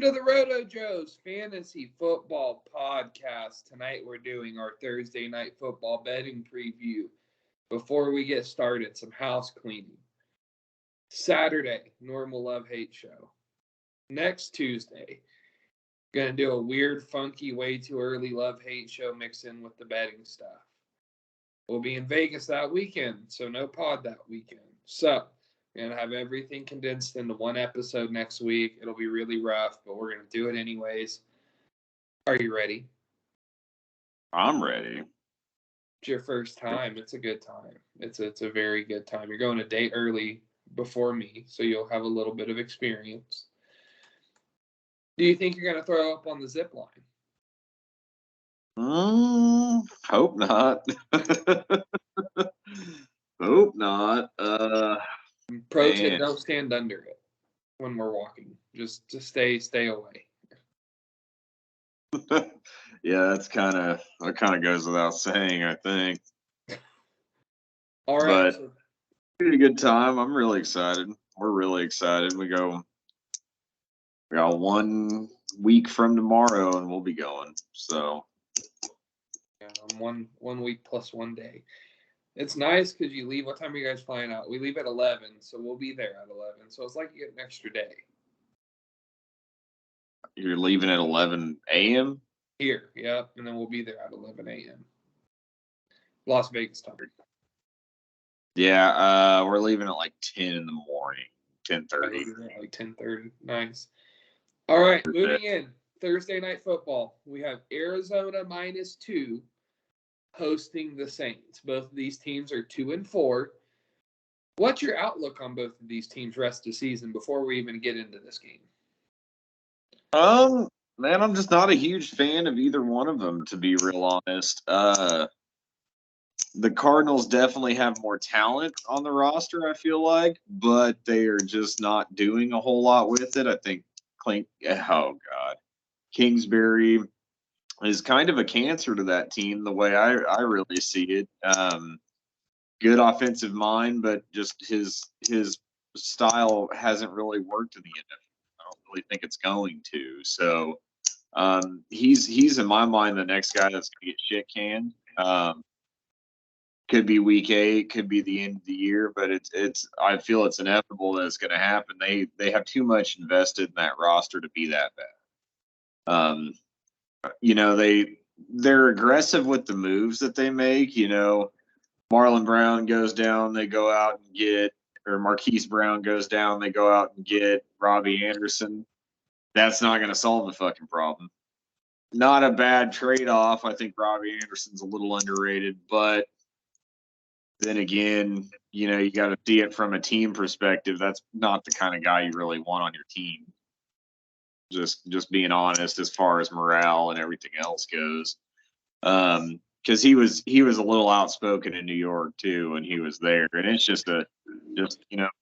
To the Rotojoes Fantasy Football Podcast. Tonight we're doing our Thursday night football betting preview. Before we get started, some house cleaning. Saturday, normal love-hate show. Next Tuesday, going to do a weird, funky, way too early love-hate show mixed in with the betting stuff. We'll be in Vegas that weekend, so no pod that weekend. So, we're going to have everything condensed into one episode next week. It'll be really rough, but we're going to do it anyways. Are you ready? I'm ready. It's your first time. It's a good time. It's a very good time. You're going a day early before me, so you'll have a little bit of experience. Do you think you're going to throw up on the zip line? Hope not. Hope not. Pro tip, don't stand under it when we're walking. Just stay away. Yeah, that kind of goes without saying, I think. All right. But it's a good time. I'm really excited. We're really excited. We got 1 week from tomorrow, and we'll be going. So yeah, one week plus 1 day. It's nice because you leave. What time are you guys flying out? We leave at 11, so we'll be there at 11. So it's like you get an extra day. you're leaving at 11 a.m.? Here, yep, and then we'll be there at 11 a.m. Las Vegas time. Yeah, we're leaving at like 10 in the morning, 10:30. Like 10:30. Nice. All right, moving in. Thursday night football. We have Arizona -2 hosting the Saints. Both of these teams are 2-4. What's your outlook on both of these teams rest of the season before we even get into this game? Man, I'm just not a huge fan of either one of them, to be real honest. The Cardinals definitely have more talent on the roster, I feel like, but they are just not doing a whole lot with it. I think Kingsbury is kind of a cancer to that team, the way I really see it. Good offensive mind, but just his style hasn't really worked in the NFL. I don't really think it's going to. So he's in my mind the next guy that's gonna get shit canned. Could be week 8, could be the end of the year, but it's I feel it's inevitable that it's going to happen. They have too much invested in that roster to be that bad. They're aggressive with the moves that they make. Marlon Brown goes down, they go out and get, or Marquise Brown goes down, they go out and get Robbie Anderson. That's not going to solve the fucking problem. Not a bad trade-off. I think Robbie Anderson's a little underrated, but then again, you got to see it from a team perspective. That's not the kind of guy you really want on your team. Just being honest as far as morale and everything else goes. Because he was a little outspoken in New York too when he was there, and it's just the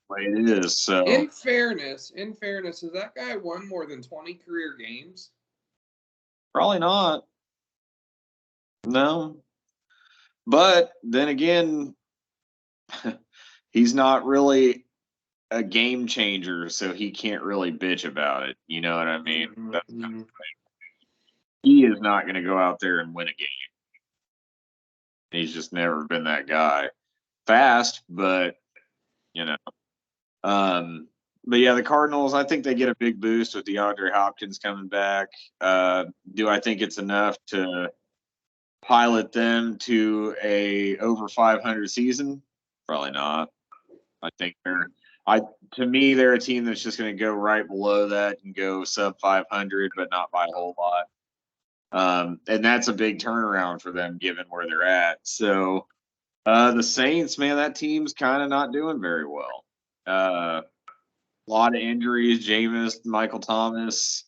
way it is. So in fairness, has that guy won more than 20 career games? Probably not. No. But then again, he's not really a game changer, so he can't really bitch about it. You know what I mean? Mm-hmm. He is not going to go out there and win a game. He's just never been that guy. Fast, but but yeah, the Cardinals, I think they get a big boost with DeAndre Hopkins coming back. Do I think it's enough to pilot them to a over 500 season? Probably not. I think to me, they're a team that's just going to go right below that and go sub 500, but not by a whole lot. And that's a big turnaround for them given where they're at. So the Saints, man, that team's kind of not doing very well. A lot of injuries. Jameis, Michael Thomas,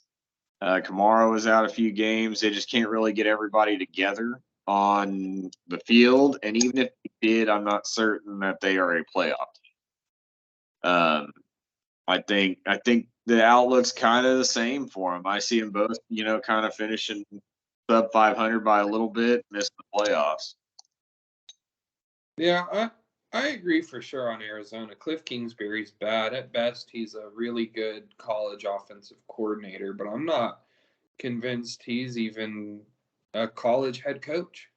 Kamara was out a few games. They just can't really get everybody together on the field. And even if they did, I'm not certain that they are a playoff team. I think the outlook's kind of the same for them. I see them both, kind of finishing sub 500 by a little bit, missing the playoffs. Yeah, I agree for sure on Arizona. Cliff Kingsbury's bad. At best, he's a really good college offensive coordinator, but I'm not convinced he's even a college head coach.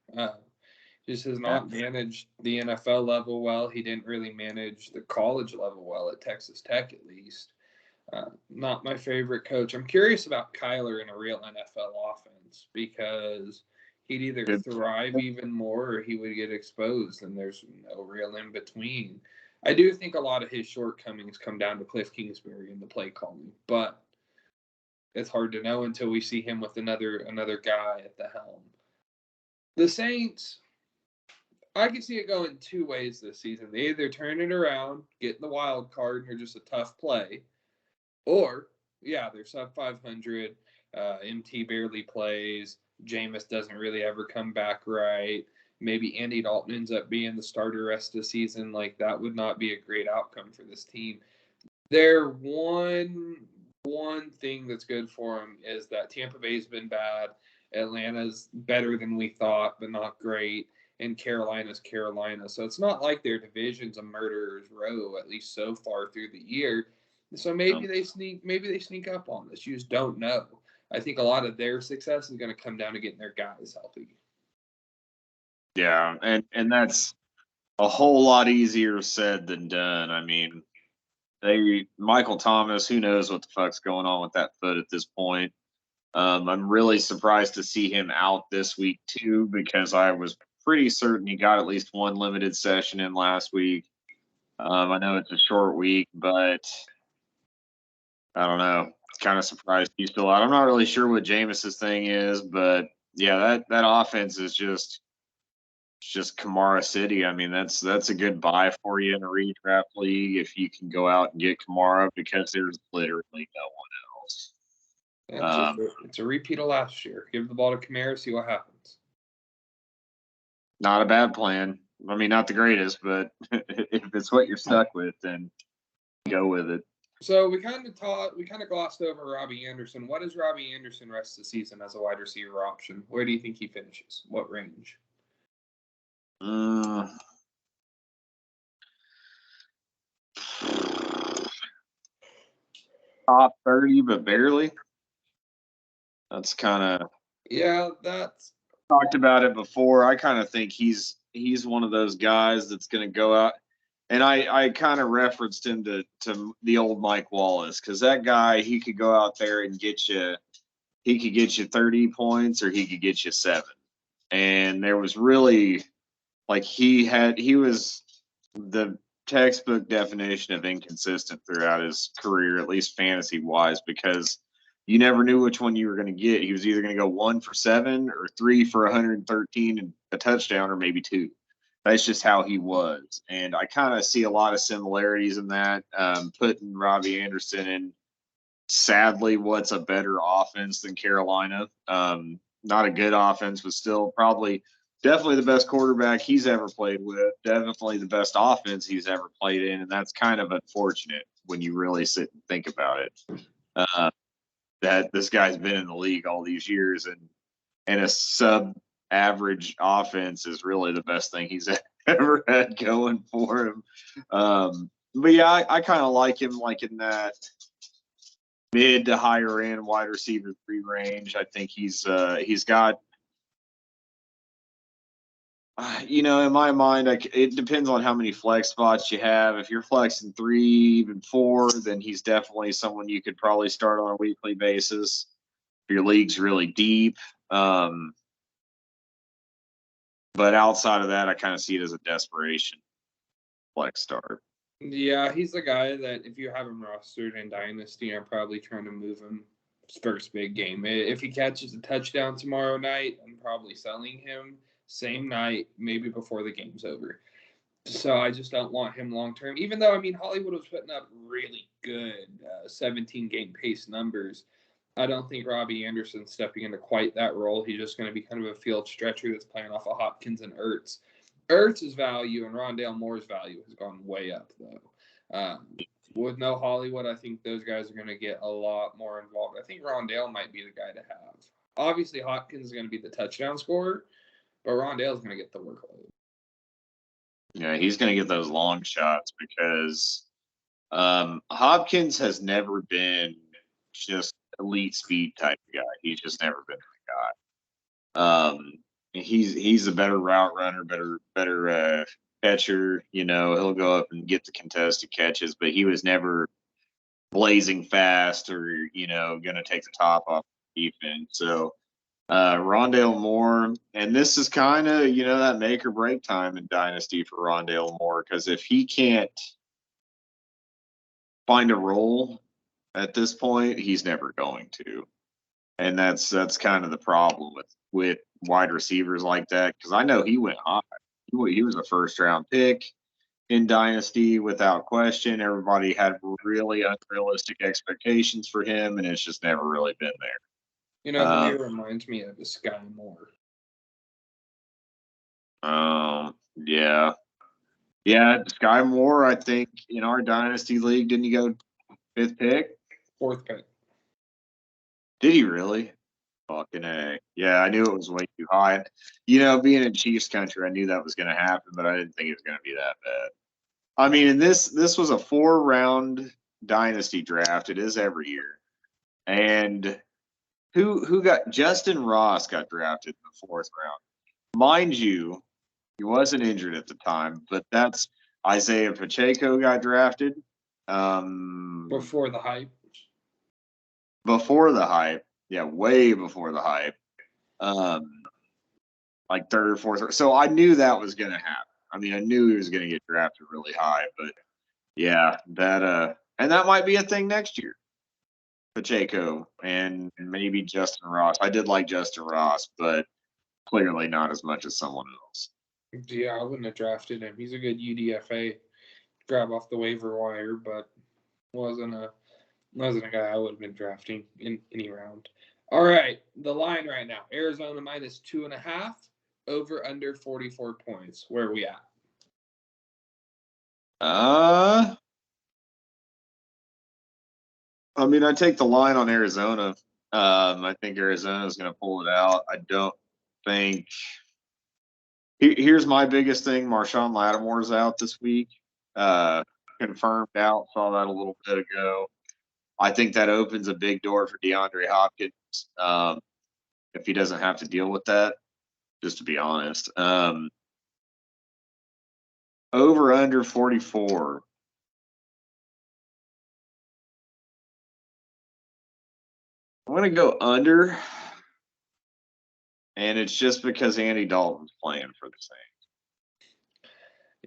Just has Yeah. not managed the NFL level well. He didn't really manage the college level well at Texas Tech, at least. Not my favorite coach. I'm curious about Kyler in a real NFL offense because he'd either Good. thrive even more or he would get exposed, and there's no real in between. I do think a lot of his shortcomings come down to Cliff Kingsbury in the play calling, but it's hard to know until we see him with another guy at the helm. The Saints, I can see it going two ways this season. They either turn it around, get in the wild card, and they're just a tough play, or, yeah, they're sub 500. MT barely plays. Jameis doesn't really ever come back right. Maybe Andy Dalton ends up being the starter rest of the season. Like, that would not be a great outcome for this team. Their one thing that's good for them is that Tampa Bay's been bad. Atlanta's better than we thought, but not great. And Carolina's Carolina. So it's not like their division's a murderer's row, at least so far through the year. So maybe they sneak up on us. You just don't know. I think a lot of their success is going to come down to getting their guys healthy. Yeah, and that's a whole lot easier said than done. I mean, Michael Thomas, who knows what the fuck's going on with that foot at this point. I'm really surprised to see him out this week too, because I was pretty certain he got at least one limited session in last week. I know it's a short week, but I don't know. Kind of surprised he's still out. I'm not really sure what Jameis's thing is, but yeah, that offense is just Kamara City. I mean, that's a good buy for you in a redraft league if you can go out and get Kamara, because there's literally no one else. It's a repeat of last year. Give the ball to Kamara, see what happens. Not a bad plan. I mean, not the greatest, but if it's what you're stuck with, then go with it. So we kind of glossed over Robbie Anderson. What is Robbie Anderson rest of the season as a wide receiver option? Where do you think he finishes? What range? Top 30, but barely. That's kind of that's talked about it before. I kind of think he's one of those guys that's going to go out, and I kind of referenced him to the old Mike Wallace, because that guy, he could go out there and get you 30 points, or he could get you 7. And there was really, like, he was the textbook definition of inconsistent throughout his career, at least fantasy wise, because you never knew which one you were going to get. He was either going to go 1 for 7 or 3 for 113 and a touchdown, or maybe 2. That's just how he was. And I kind of see a lot of similarities in that, putting Robbie Anderson in, sadly, what's a better offense than Carolina. Not a good offense, but still definitely the best quarterback he's ever played with, definitely the best offense he's ever played in, and that's kind of unfortunate when you really sit and think about it. That this guy's been in the league all these years, and a sub-average offense is really the best thing he's ever had going for him. But yeah, I kind of like him, like in that mid to higher end wide receiver 3 range. I think he's got, in my mind, it depends on how many flex spots you have. If you're flexing 3, even 4, then he's definitely someone you could probably start on a weekly basis if your league's really deep. But outside of that, I kind of see it as a desperation flex start. Yeah, he's the guy that if you have him rostered in Dynasty, I'm probably trying to move him first big game. If he catches a touchdown tomorrow night, I'm probably selling him same night, maybe before the game's over. So I just don't want him long term. Even though, I mean, Hollywood was putting up really good 17-game pace numbers, I don't think Robbie Anderson's stepping into quite that role. He's just going to be kind of a field stretcher that's playing off of Hopkins and Ertz. Ertz's value and Rondale Moore's value has gone way up, though. With no Hollywood, I think those guys are going to get a lot more involved. I think Rondale might be the guy to have. Obviously, Hopkins is going to be the touchdown scorer, but Rondale's going to get the workload. Yeah, he's going to get those long shots because Hopkins has never been just elite speed type of guy. He's just never been that guy. He's a better route runner, better catcher. He'll go up and get the contested catches, but he was never blazing fast or going to take the top off the defense. So Rondale Moore, and this is kind of that make or break time in Dynasty for Rondale Moore, because if he can't find a role at this point, he's never going to, and that's kind of the problem with wide receivers like that, because I know he went high. He was a first round pick in Dynasty without question. Everybody had really unrealistic expectations for him, and it's just never really been there. Who he reminds me of is Sky Moore. Yeah. Yeah, Sky Moore, I think, in our Dynasty League, didn't he go 5th pick? 4th pick. Did he really? Fucking A. Yeah, I knew it was way too high. Being in Chiefs country, I knew that was going to happen, but I didn't think it was going to be that bad. I mean, and this was a 4-round Dynasty draft. It is every year. And who got – Justin Ross got drafted in the 4th round. Mind you, he wasn't injured at the time, but that's Isaiah Pacheco got drafted. Before the hype. Before the hype. Yeah, way before the hype. Like 3rd or 4th. So I knew that was going to happen. I mean, I knew he was going to get drafted really high, but yeah, and that might be a thing next year. Pacheco and maybe Justin Ross. I did like Justin Ross, but clearly not as much as someone else. Yeah, I wouldn't have drafted him. He's a good UDFA grab off the waiver wire, but wasn't a guy I would have been drafting in any round. All right, the line right now: Arizona -2.5, over under 44 points. Where are we at? I mean, I take the line on Arizona. I think Arizona is going to pull it out. I don't think. Here's my biggest thing: Marshawn Lattimore's out this week. Confirmed out. Saw that a little bit ago. I think that opens a big door for DeAndre Hopkins if he doesn't have to deal with that. Just to be honest, over under 44. I'm going to go under, and it's just because Andy Dalton's playing for the Saints.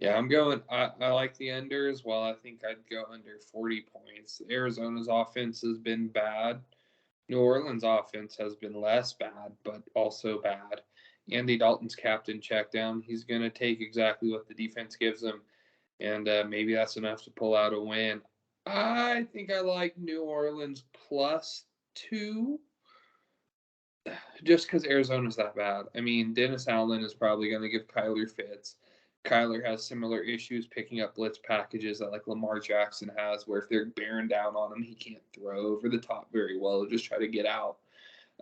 Yeah, I'm going. I like the under as well. I think I'd go under 40 points. Arizona's offense has been bad. New Orleans' offense has been less bad, but also bad. Andy Dalton's captain check down. He's going to take exactly what the defense gives him, and maybe that's enough to pull out a win. I think I like New Orleans +2, just because Arizona's that bad. I mean, Dennis Allen is probably going to give Kyler fits. Kyler has similar issues picking up blitz packages that like Lamar Jackson has, where if they're bearing down on him, he can't throw over the top very well. He'll just try to get out.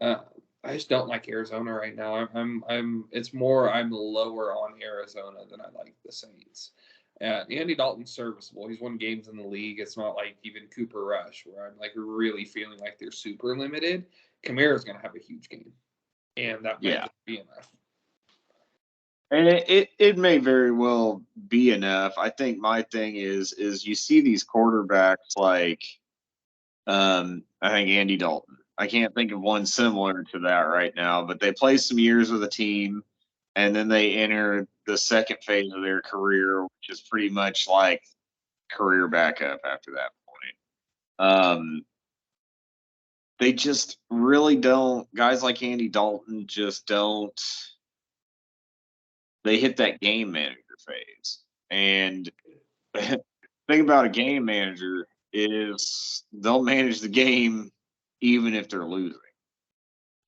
I just don't like Arizona right now. It's more I'm lower on Arizona than I like the Saints. Andy Dalton's serviceable. He's won games in the league. It's not like even Cooper Rush, where I'm like really feeling like they're super limited. Kamara's going to have a huge game, and that might just be enough. And it may very well be enough. I think my thing is you see these quarterbacks like I think Andy Dalton. I can't think of one similar to that right now, but they play some years with a team, and then they enter the second phase of their career, which is pretty much like career backup after that point. They just really don't. Guys like Andy Dalton just don't. They hit that game manager phase. And the thing about a game manager is they'll manage the game even if they're losing.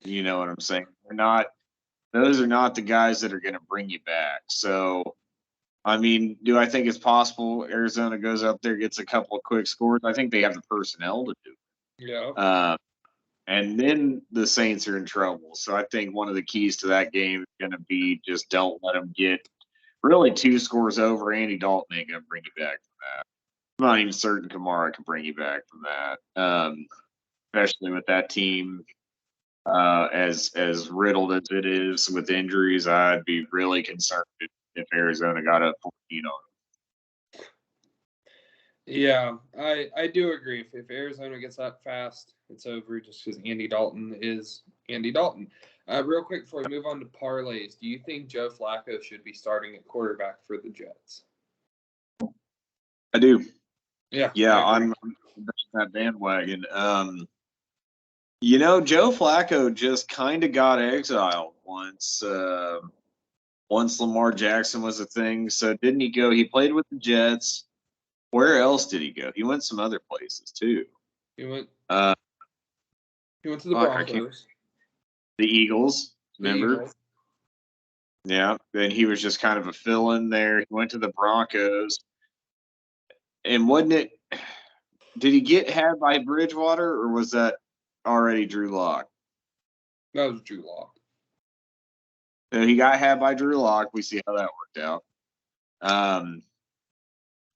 You know what I'm saying? Those are not the guys that are going to bring you back. So, I mean, do I think it's possible Arizona goes up there, gets a couple of quick scores? I think they have the personnel to do it. Yeah. And then the Saints are in trouble. So I think one of the keys to that game is going to be just don't let them get really 2 scores over, Andy Dalton ain't going to bring you back from that. I'm not even certain Kamara can bring you back from that, especially with that team as riddled as it is with injuries. I'd be really concerned if Arizona got up 14 on them. Yeah, I do agree. If Arizona gets up fast, it's over just because Andy Dalton is Andy Dalton. Real quick before we move on to parlays, do you think Joe Flacco should be starting at quarterback for the Jets? I do. Yeah, I'm that bandwagon. Joe Flacco just kind of got exiled once Lamar Jackson was a thing. So didn't he go? He played with the Jets. Where else did he go? He went some other places too. He went to the Broncos. The Eagles, remember? Eagles. Yeah, and he was just kind of a fill-in there. He went to the Broncos. And did he get had by Bridgewater, or was that already Drew Lock? That was Drew Lock. So he got had by Drew Lock. We see how that worked out.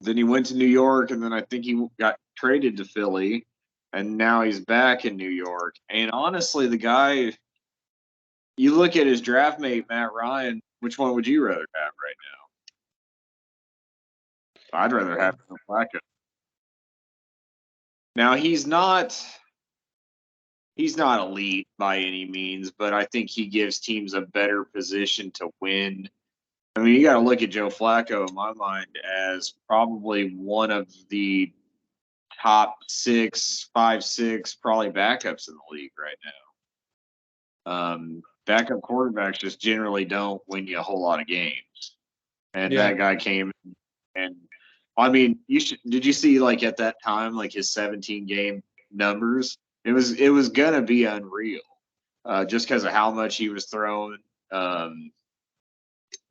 Then he went to New York, and then I think he got traded to Philly, and now he's back in New York. And honestly, the guy, you look at his draft mate, Matt Ryan, which one would you rather have right now? I'd rather have Joe Flacco. Now, he's not elite by any means, but I think he gives teams a better position to win. I mean, you got to look at Joe Flacco, in my mind, as probably one of the top 5, 6, probably backups in the league right now. Backup quarterbacks just generally don't win you a whole lot of games. And that guy came and, I mean, did you see, like, at that time, like, his 17-game numbers? It was going to be unreal just because of how much he was throwing.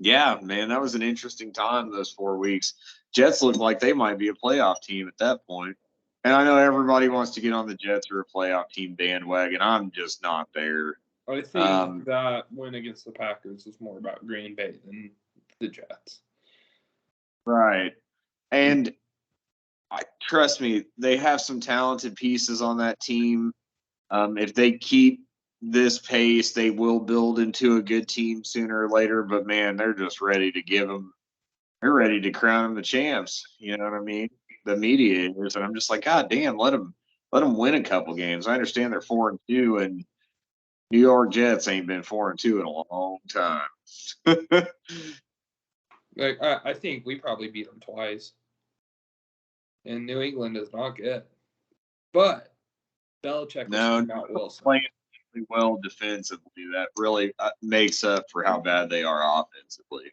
Yeah, man, that was an interesting time, those 4 weeks. Jets looked like they might be a playoff team at that point. And I know everybody wants to get on the Jets or a playoff team bandwagon. I'm just not there. I think that win against the Packers was more about Green Bay than the Jets. Right. And trust me, they have some talented pieces on that team. If they keep this pace, they will build into a good team sooner or later. But, man, they're just ready to they're ready to crown them the champs. You know what I mean? The media is, and I'm just like, God damn, let them win a couple games. I understand they're 4-2, and New York Jets ain't been 4-2 in a long time. Like I think we probably beat them twice, and New England is not good. But Belichick was not Wilson. Playing really well defensively. That really makes up for how bad they are offensively.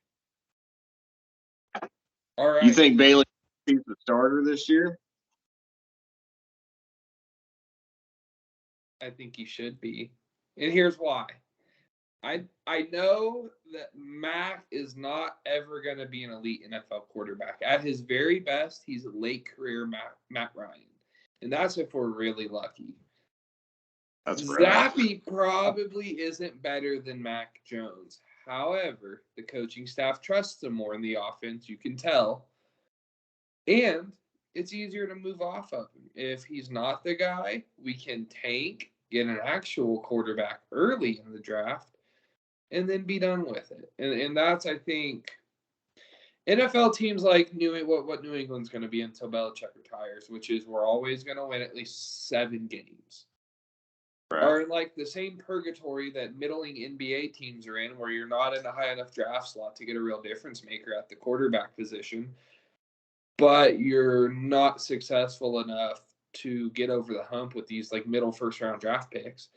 All right. You think Bailey is the starter this year? I think he should be. And here's why. I know that Mac is not ever going to be an elite NFL quarterback. At his very best, he's a late career Matt Ryan. And that's if we're really lucky. That's right. Zappy probably isn't better than Mac Jones. However, the coaching staff trusts him more in the offense, you can tell. And it's easier to move off of him. If he's not the guy, we can tank, get an actual quarterback early in the draft, and then be done with it. And that's, I think, NFL teams like what New England's going to be until Belichick retires, which is we're always going to win at least 7 games. Right. Are like the same purgatory that middling NBA teams are in, where you're not in a high enough draft slot to get a real difference maker at the quarterback position, but you're not successful enough to get over the hump with these like middle first round draft picks.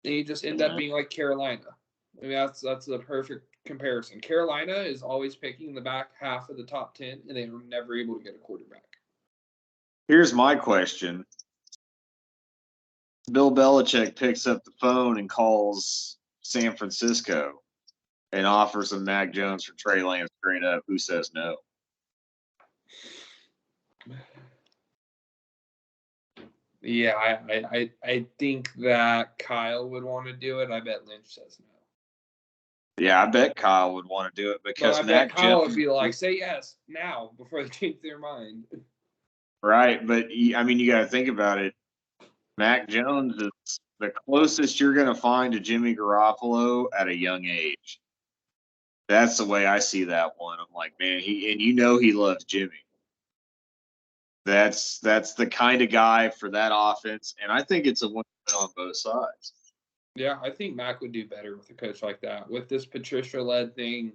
And you just end up being like Carolina. I mean, that's the perfect comparison. Carolina is always picking the back half of the top 10, and they were never able to get a quarterback. Here's my question. Bill Belichick picks up the phone and calls San Francisco and offers them Mac Jones for Trey Lance straight up. Who says no? Yeah, I think that Kyle would want to do it. I bet Lynch says no. Yeah, I bet Kyle would want to do it But because I bet Mac Kyle would Jones, be like, say yes now before they change their mind. right? But I mean, you got to think about it. Mac Jones is the closest you're going to find to Jimmy Garoppolo at a young age. That's the way I see that one. I'm like, man, he loves Jimmy. That's the kind of guy for that offense, and I think it's a win on both sides. Yeah, I think Mac would do better with a coach like that. With this Patricia-led thing,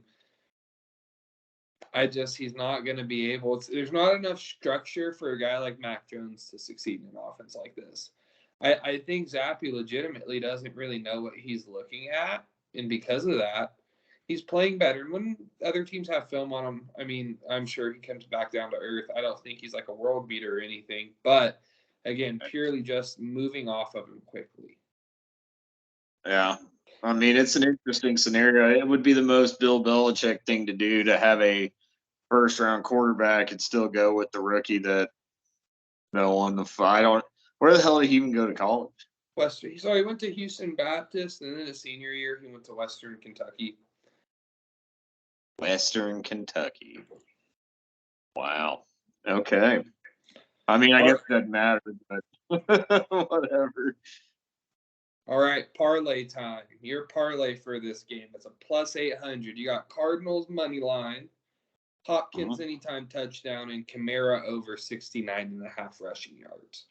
he's not going to be able to. There's not enough structure for a guy like Mac Jones to succeed in an offense like this. I think Zappy legitimately doesn't really know what he's looking at, and because of that, he's playing better. And when other teams have film on him, I mean, I'm sure he comes back down to earth. I don't think he's like a world beater or anything, but again, purely just moving off of him quickly. Yeah. I mean, it's an interesting scenario. It would be the most Bill Belichick thing to do to have a first-round quarterback and still go with the rookie that on the fight. Where the hell did he even go to college? Western. So he went to Houston Baptist, and then his senior year he went to Western Kentucky. Western Kentucky. Wow. Okay. I mean, I guess it doesn't matter, but whatever. All right, parlay time. Your parlay for this game is a plus 800. You got Cardinals money line, Hopkins anytime touchdown, and Kamara over 69.5 rushing yards.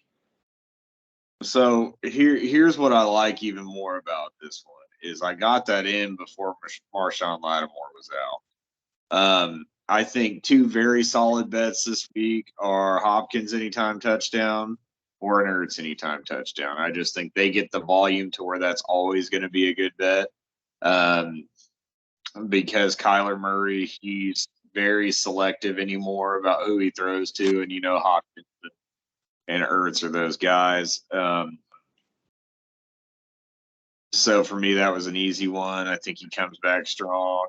So here's what I like even more about this one is I got that in before Marshawn Lattimore was out. I think two very solid bets this week are Hopkins anytime touchdown or an Ertz anytime touchdown. I just think they get the volume to where that's always going to be a good bet. Because Kyler Murray, he's very selective anymore about who he throws to, and Hopkins and Ertz are those guys. So for me, that was an easy one. I think he comes back strong.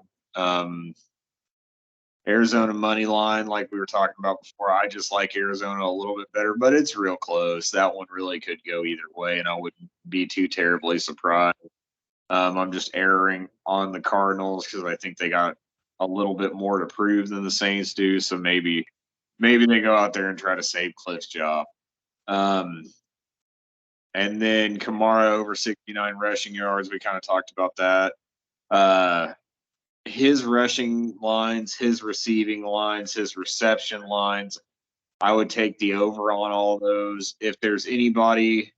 Arizona money line, like we were talking about before, I just like Arizona a little bit better, but it's real close. That one really could go either way, and I wouldn't be too terribly surprised. I'm just erring on the Cardinals because I think they got a little bit more to prove than the Saints do. So maybe they go out there and try to save Cliff's job. And then Kamara over 69 rushing yards. We kind of talked about that. His rushing lines, his receiving lines, his reception lines, I would take the over on all those. If there's anybody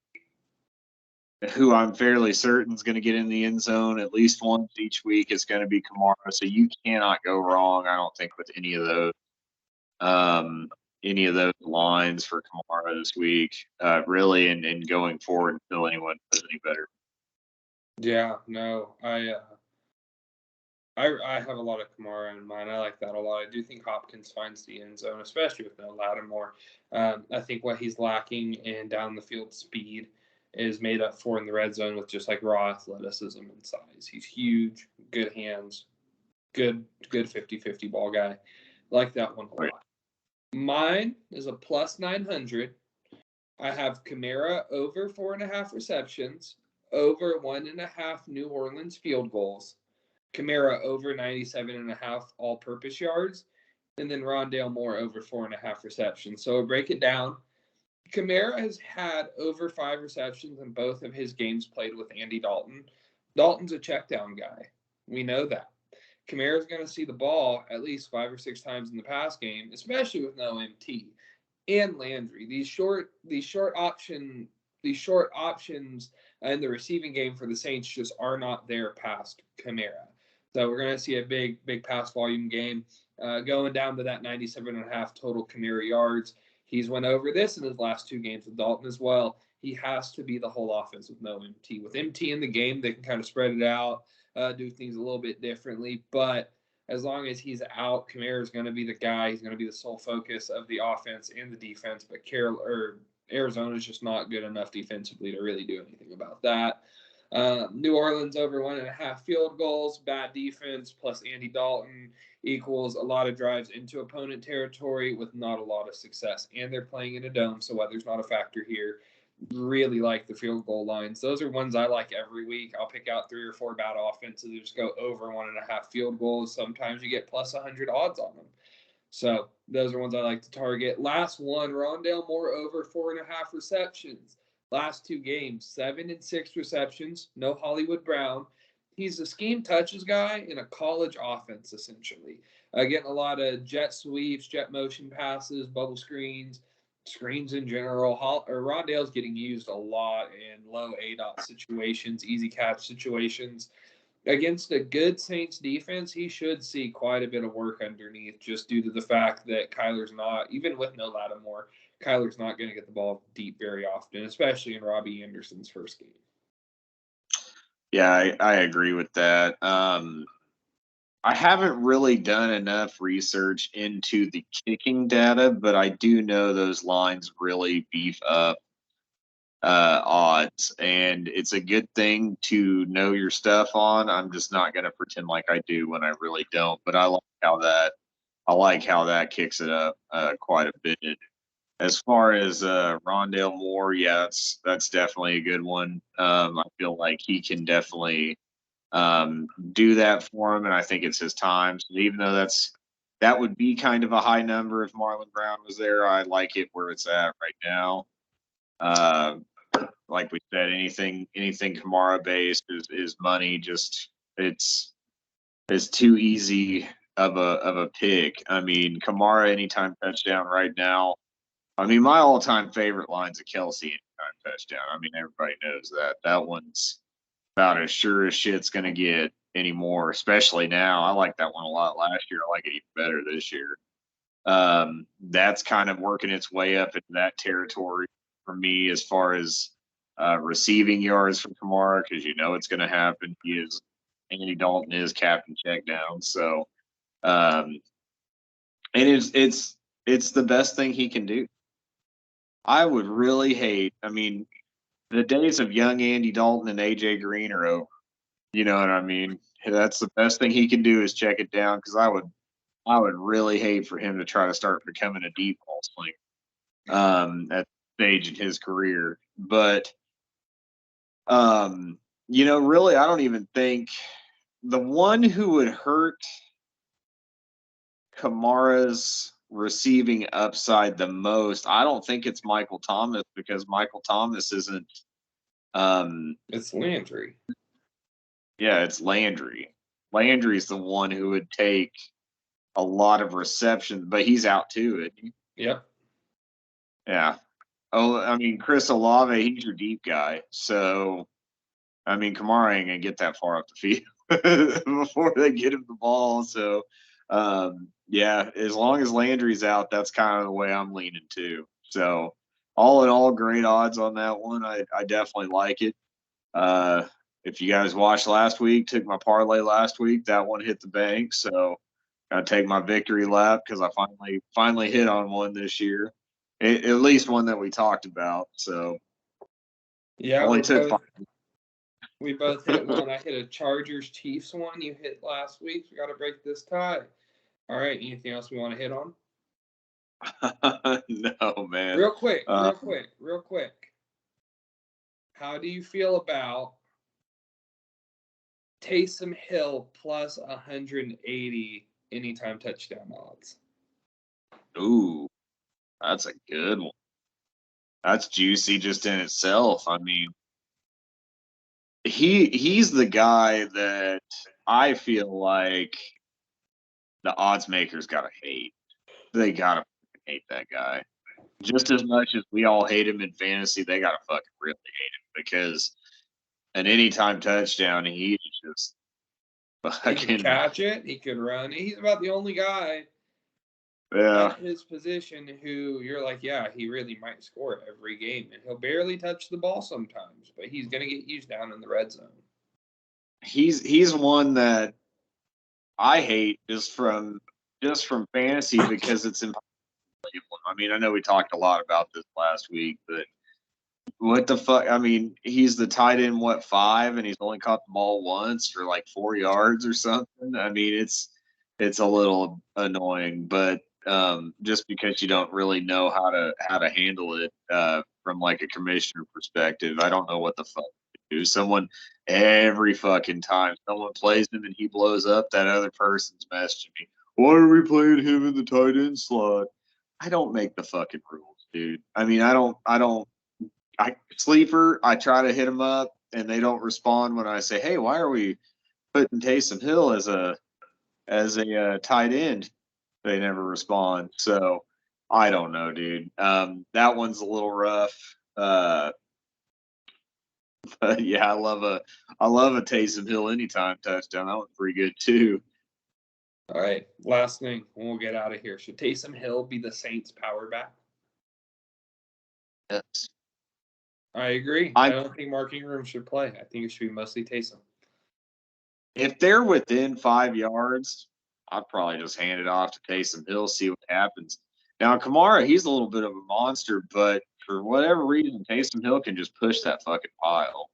who I'm fairly certain is going to get in the end zone at least once each week, it's going to be Kamara. So you cannot go wrong, I don't think, with any of those lines for Kamara this week, really, and going forward until anyone does any better. Yeah, no, I have a lot of Kamara in mind. I like that a lot. I do think Hopkins finds the end zone, especially with no Lattimore. I think what he's lacking in down the field speed is made up for in the red zone with just like raw athleticism and size. He's huge, good hands, good 50-50 ball guy. Like that one a lot. Mine is a plus 900. I have Kamara over 4.5 receptions, over 1.5 New Orleans field goals, Kamara over 97.5 all-purpose yards, and then Rondale Moore over 4.5 receptions. So break it down. Kamara has had over 5 receptions in both of his games played with Andy Dalton. Dalton's a checkdown guy. We know that. Kamara's going to see the ball at least 5 or 6 times in the pass game, especially with no MT. And Landry, these short options in the receiving game for the Saints just are not there past Kamara. So we're going to see a big pass volume game going down to that 97.5 total Kamara yards. He's went over this in his last 2 games with Dalton as well. He has to be the whole offense with no MT. With MT in the game, they can kind of spread it out, do things a little bit differently. But as long as he's out, Kamara is going to be the guy. He's going to be the sole focus of the offense and the defense. But Arizona is just not good enough defensively to really do anything about that. New Orleans over 1.5 field goals, bad defense, plus Andy Dalton equals a lot of drives into opponent territory with not a lot of success. And they're playing in a dome, so weather's not a factor here. really like the field goal lines. Those are ones I like every week. I'll pick out 3 or 4 bad offenses and just go over 1.5 field goals. Sometimes you get plus 100 odds on them. So those are ones I like to target. Last one, Rondale Moore over 4.5 receptions. Last 2 games, 7 and 6 receptions. No Hollywood Brown. He's a scheme touches guy in a college offense, essentially. Getting a lot of jet sweeps, jet motion passes, bubble screens in general. Rondale's getting used a lot in low ADOT situations, easy catch situations. Against a good Saints defense, he should see quite a bit of work underneath just due to the fact that Kyler's not, even with no Lattimore, Kyler's not going to get the ball deep very often, especially in Robbie Anderson's first game. Yeah, I agree with that. I haven't really done enough research into the kicking data, but I do know those lines really beef up odds, and it's a good thing to know your stuff on. I'm just not going to pretend like I do when I really don't, but I like how that kicks it up quite a bit. As far as Rondale Moore, yeah, that's definitely a good one. I feel like he can definitely do that for him, and I think it's his time. So even though that would be kind of a high number if Marlon Brown was there, I like it where it's at right now. Like we said, anything Kamara based is money. Just it's too easy of a pick. I mean, Kamara anytime touchdown right now. I mean, my all-time favorite line's a Kelsey anytime touchdown. I mean, everybody knows that. That one's about as sure as shit's going to get anymore, especially now. I like that one a lot last year. I like it even better this year. That's kind of working its way up into that territory for me as far as receiving yards from Kamara, because you know it's going to happen. Andy Dalton is captain check down. So, and it's the best thing he can do. I would really hate, I mean, the days of young Andy Dalton and AJ Green are over. You know what I mean? That's the best thing he can do is check it down, because I would really hate for him to try to start becoming a deep ball slinger at the stage in his career. But really, I don't even think the one who would hurt Kamara's receiving upside the most, I don't think it's Michael Thomas, because Michael Thomas isn't. It's Landry. Yeah, it's Landry. Landry's the one who would take a lot of receptions, but he's out too, isn't he? Yep. Yeah. Oh, I mean, Chris Olave, he's your deep guy. So, I mean, Kamara ain't going to get that far up the field before they get him the ball. So, yeah, as long as Landry's out, that's kind of the way I'm leaning too. So, all in all, great odds on that one. I definitely like it. If you guys watched last week, took my parlay last week, that one hit the bank. So, got to take my victory lap because I finally hit on one this year. At least one that we talked about. So yeah, only took 5. We both hit one. I hit a Chargers Chiefs one. You hit last week. We got to break this tie. All right. Anything else we want to hit on? No, man. Real quick. How do you feel about Taysom Hill plus 180 anytime touchdown odds? Ooh, that's a good one. That's juicy just in itself. I mean, he's the guy that I feel like the odds makers gotta hate. They gotta hate that guy. Just as much as we all hate him in fantasy, they gotta fucking really hate him, because an anytime touchdown, he's just fucking. He could catch it. He could run. He's about the only guy at his position who you're like, yeah, he really might score every game, and he'll barely touch the ball sometimes, but he's gonna get used down in the red zone. He's one that I hate just from fantasy, because it's impossible. I mean, I know we talked a lot about this last week, but what the fuck? I mean, he's the tight end, 5, and he's only caught the ball once for like 4 yards or something. I mean, it's a little annoying, but just because you don't really know how to handle it from like a commissioner perspective. I don't know what the fuck to do. Someone every fucking time someone plays him and he blows up, that other person's messaging me. Why are we playing him in the tight end slot? I don't make the fucking rules, dude. I mean, I sleeper, I try to hit them up and they don't respond when I say, hey, why are we putting Taysom Hill as a tight end? They never respond. So I don't know, dude. That one's a little rough. But yeah, I love a Taysom Hill anytime touchdown. That one's pretty good too. All right, last thing, and we'll get out of here. Should Taysom Hill be the Saints' power back? Yes. I agree. I don't think Mark Ingram should play. I think it should be mostly Taysom. If they're within 5 yards, I'd probably just hand it off to Taysom Hill, see what happens. Now, Kamara, he's a little bit of a monster, but for whatever reason, Taysom Hill can just push that fucking pile.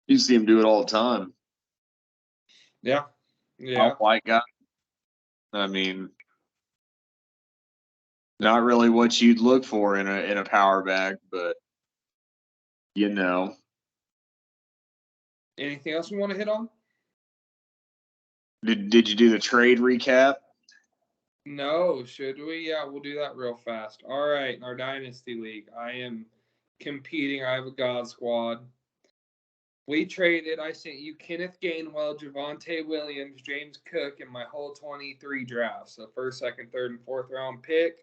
You see him do it all the time. Yeah. Yeah. White guy. I mean, not really what you'd look for in a power back, but you know. Anything else we want to hit on? Did you do the trade recap? No, should we? Yeah, we'll do that real fast. All right, in our Dynasty League, I am competing. I have a God Squad. We traded. I sent you Kenneth Gainwell, Javonte Williams, James Cook, and my whole 23 drafts. So first, second, third, and fourth round pick.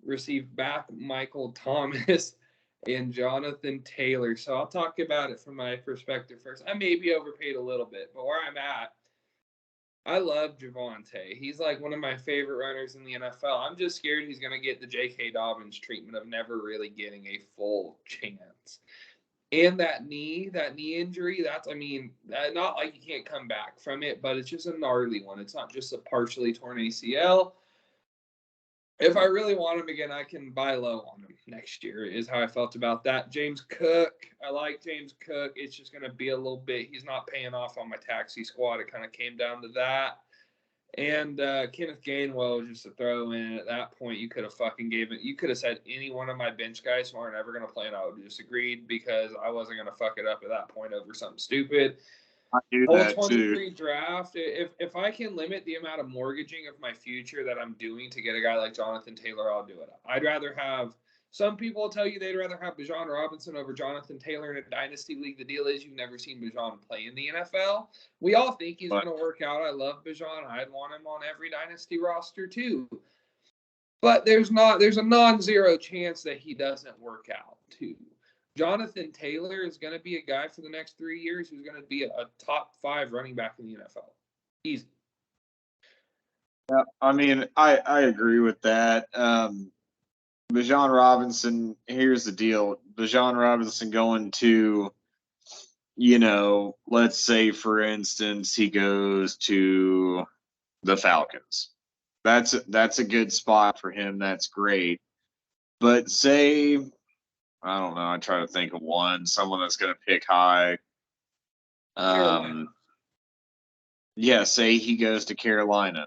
Received back Michael Thomas and Jonathan Taylor. So I'll talk about it from my perspective first. I maybe overpaid a little bit, but where I'm at, I love Javonte. He's like one of my favorite runners in the NFL. I'm just scared he's going to get the J.K. Dobbins treatment of never really getting a full chance. And that knee injury, not like he can't come back from it, but it's just a gnarly one. It's not just a partially torn ACL. If I really want him again, I can buy low on him next year, is how I felt about that. James Cook, I like James Cook. It's just going to be a little bit, he's not paying off on my taxi squad. It kind of came down to that. And Kenneth Gainwell was just a throw in. At that point, you could have fucking you could have said any one of my bench guys who aren't ever going to play, and I would have disagreed because I wasn't going to fuck it up at that point over something stupid. I do whole that 23 too. draft, if I can limit the amount of mortgaging of my future that I'm doing to get a guy like Jonathan Taylor, I'll do it. I'd rather have, some people will tell you they'd rather have Bijan Robinson over Jonathan Taylor in a dynasty league. The deal is you've never seen Bijan play in the NFL. We all think he's going to work out. I love Bijan. I'd want him on every dynasty roster too. But there's a non-zero chance that he doesn't work out too. Jonathan Taylor is going to be a guy for the next 3 years who's going to be a top 5 running back in the NFL. Easy. Yeah, I mean, I agree with that. Bijan Robinson, here's the deal. Bijan Robinson going to, let's say, for instance, he goes to the Falcons. That's a good spot for him. That's great. But say, I don't know, I try to think of someone that's going to pick high. Yeah, say he goes to Carolina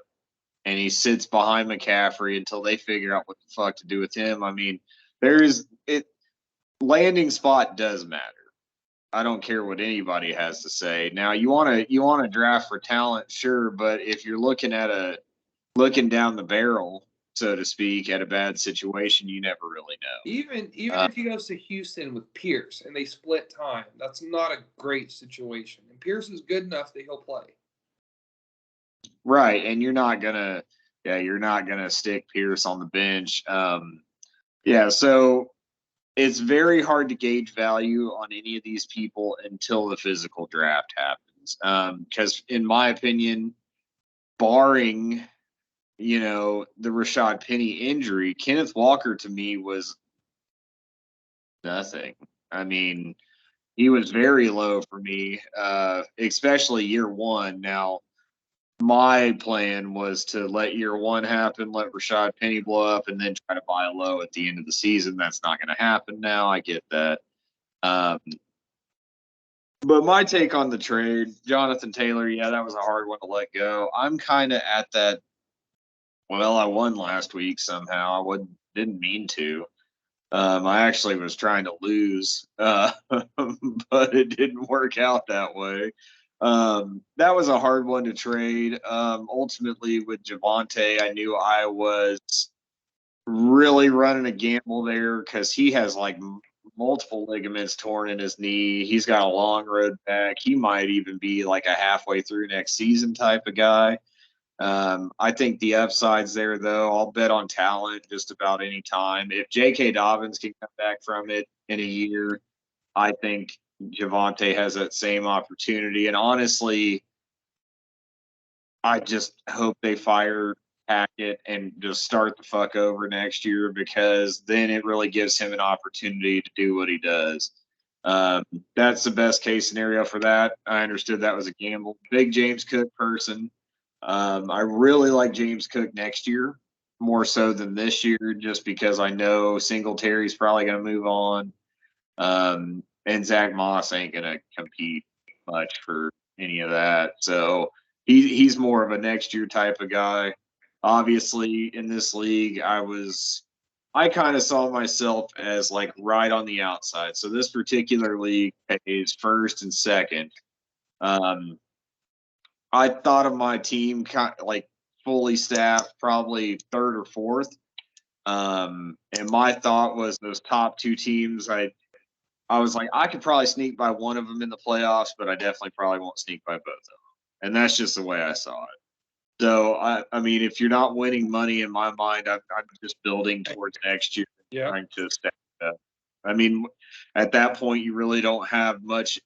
and he sits behind McCaffrey until they figure out what the fuck to do with him. I mean, landing spot does matter. I don't care what anybody has to say. Now, you want to draft for talent, sure, but if you're looking down the barrel, so to speak, at a bad situation, you never really know. Even if he goes to Houston with Pierce and they split time, that's not a great situation. And Pierce is good enough that he'll play. Right, and you're not gonna stick Pierce on the bench. So it's very hard to gauge value on any of these people until the physical draft happens. Because in my opinion, barring the Rashad Penny injury, Kenneth Walker to me was nothing. I mean, he was very low for me, especially year one. Now, my plan was to let year one happen, let Rashad Penny blow up, and then try to buy low at the end of the season. That's not going to happen now. I get that. But my take on the trade, Jonathan Taylor, yeah, that was a hard one to let go. I'm kind of at that. Well, I won last week somehow. Didn't mean to. I actually was trying to lose, but it didn't work out that way. That was a hard one to trade. Ultimately, with Javonte, I knew I was really running a gamble there because he has like multiple ligaments torn in his knee. He's got a long road back. He might even be like a halfway through next season type of guy. I think the upside's there, though. I'll bet on talent just about any time. If J.K. Dobbins can come back from it in a year, I think Javonte has that same opportunity. And honestly, I just hope they fire Hackett and just start the fuck over next year, because then it really gives him an opportunity to do what he does. That's the best case scenario for that. I understood that was a gamble. Big James Cook person. I really like James Cook next year, more so than this year, just because I know Singletary's probably going to move on. And Zach Moss ain't going to compete much for any of that. So he's more of a next year type of guy. Obviously, in this league, I kind of saw myself as like right on the outside. So this particular league pays first and second. I thought of my team kind of like fully staffed, probably third or fourth. And my thought was those top two teams, I was like, I could probably sneak by one of them in the playoffs, but I definitely probably won't sneak by both of them. And that's just the way I saw it. So, I mean, if you're not winning money in my mind, I'm just building towards next year, trying to stack it up. I mean, at that point, you really don't have much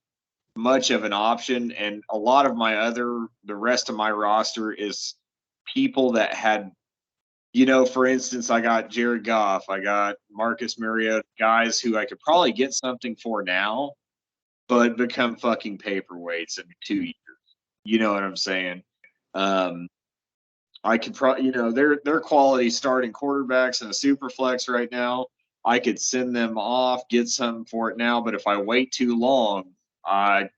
of an option. And a lot of the rest of my roster is people that had, for instance, I got Jared Goff, I got Marcus Mariota, guys who I could probably get something for now, but become fucking paperweights in 2 years. You know what I'm saying? I could probably, they're quality starting quarterbacks in a super flex right now. I could send them off, get something for it now, but if I wait too long, I'm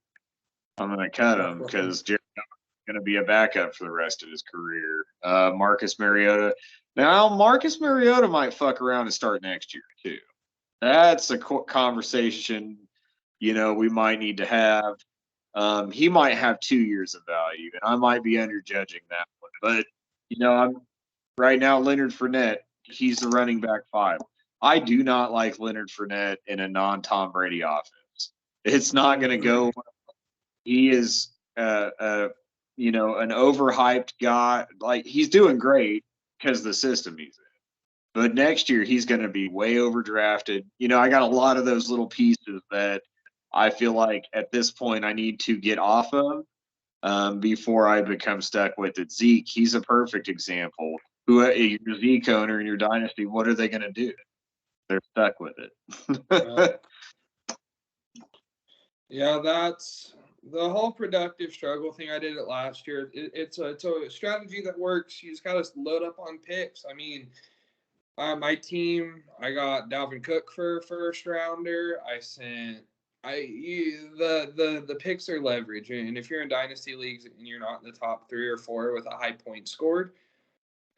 going to cut him because Jared Goff is going to be a backup for the rest of his career. Marcus Mariota. Now, Marcus Mariota might fuck around and start next year, too. That's a conversation, we might need to have. He might have 2 years of value, and I might be underjudging that one. But, I'm right now, Leonard Fournette, he's the running back 5. I do not like Leonard Fournette in a non-Tom Brady offense. It's not going to go. He is, an overhyped guy. Like, he's doing great because of the system he's in. But next year, he's going to be way overdrafted. I got a lot of those little pieces that I feel like at this point I need to get off of before I become stuck with it. Zeke, he's a perfect example. Your Zeke owner in your dynasty, what are they going to do? They're stuck with it. Yeah, that's the whole productive struggle thing. I did it last year. It's a strategy that works. You just got to load up on picks. I mean, my team, I got Dalvin Cook for a first rounder. The picks are leverage, and if you're in dynasty leagues and you're not in the top 3 or 4 with a high point scored,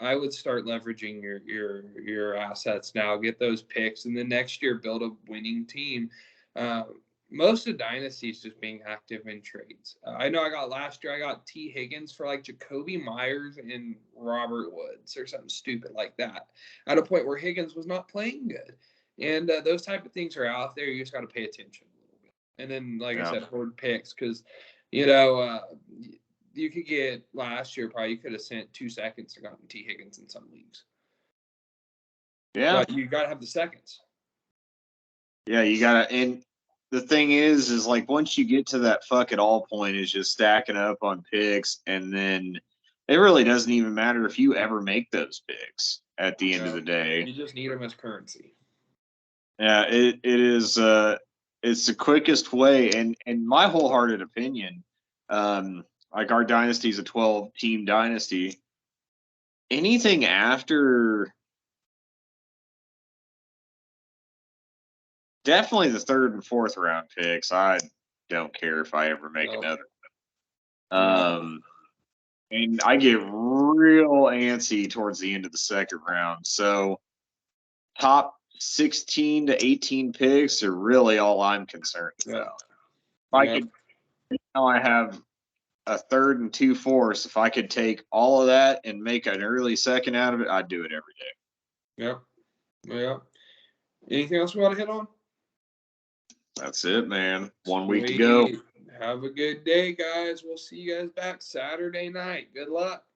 I would start leveraging your assets now. Get those picks, and then next year build a winning team. Most of dynasties just being active in trades. I know last year I got T. Higgins for like Jacoby Myers and Robert Woods or something stupid like that, at a point where Higgins was not playing good. And those type of things are out there. You just got to pay attention a little bit. And then, like I said, hoard picks, because you could get last year, probably you could have sent 2 seconds and gotten T. Higgins in some leagues. Yeah. But you got to have the seconds. Yeah, you got to. And the thing is like once you get to that fuck it all point, is just stacking up on picks. And then it really doesn't even matter if you ever make those picks at the end of the day. You just need them as currency. Yeah, it is. It's the quickest way. And my wholehearted opinion, like our dynasty is a 12-team dynasty. Anything after definitely the 3rd and 4th round picks, I don't care if I ever make another one. And I get real antsy towards the end of the 2nd round. So top 16 to 18 picks are really all I'm concerned about. If I could, I have a 3rd and 2/4. If I could take all of that and make an early second out of it, I'd do it every day. Yep. Anything else we want to hit on? That's it, man. 1 week to go. Have a good day, guys. We'll see you guys back Saturday night. Good luck.